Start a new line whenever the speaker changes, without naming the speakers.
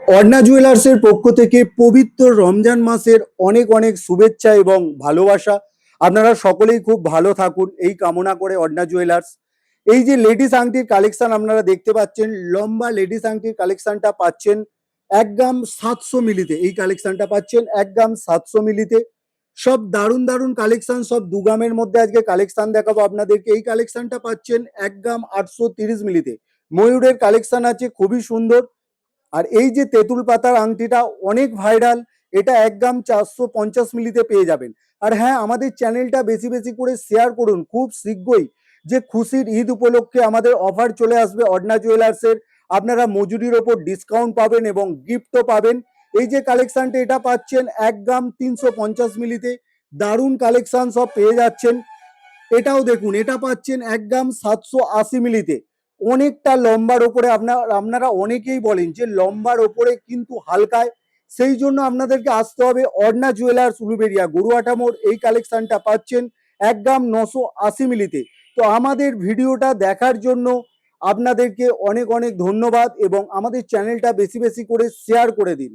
অর্ণা জুয়েলার্সের পক্ষ থেকে পবিত্র রমজান মাসের অনেক অনেক শুভেচ্ছা এবং ভালোবাসা। আপনারা সকলেই খুব ভালো থাকুন এই কামনা করে অর্ণা জুয়েলার্স এই যে লেডিস আংটির কালেকশন আপনারা দেখতে পাচ্ছেন, লম্বা লেডিস আংটির কালেকশনটা পাচ্ছেন 1 গ্রাম 700 মিলিতে। এই কালেকশনটা পাচ্ছেন 1 গ্রাম 700 মিলিতে। সব দারুণ দারুণ কালেকশন, সব 2 গ্রামের মধ্যে আজকে কালেকশন দেখাবো আপনাদেরকে। এই কালেকশনটা পাচ্ছেন 1 গ্রাম 830 মিলিতে। ময়ূরের কালেকশন আছে খুবই সুন্দর। আর এই যে তেঁতুল পাতার আংটিটা অনেক ভাইরাল, এটা 1 গ্রাম 450 মিলিতে পেয়ে যাবেন। আর হ্যাঁ, আমাদের চ্যানেলটা বেশি বেশি করে শেয়ার করুন। খুব শীঘ্রই যে খুশির ঈদ উপলক্ষে আমাদের অফার চলে আসবে অর্ণা জুয়েলার্সের। আপনারা মজুরির ওপর ডিসকাউন্ট পাবেন এবং গিফটও পাবেন। এই যে কালেকশনটা এটা পাচ্ছেন 1 গ্রাম 350 মিলিতে। দারুণ কালেকশন সব পেয়ে যাচ্ছেন। এটাও দেখুন, এটা পাচ্ছেন 1 গ্রাম 780 মিলিতে। অনেকটা লম্বার ওপরে আপনারা অনেকেই বলেন যে লম্বার ওপরে কিন্তু হালকায়, সেই জন্য আপনাদেরকে আসতে হবে অর্ণা জুয়েলার্স উলুবেড়িয়া গরুয়াটা মোড়। এই কালেকশনটা পাচ্ছেন 1 গ্রাম 980 মিলিতে। তো আমাদের ভিডিওটা দেখার জন্য আপনাদেরকে অনেক অনেক ধন্যবাদ এবং আমাদের চ্যানেলটা বেশি বেশি করে শেয়ার করে দিন।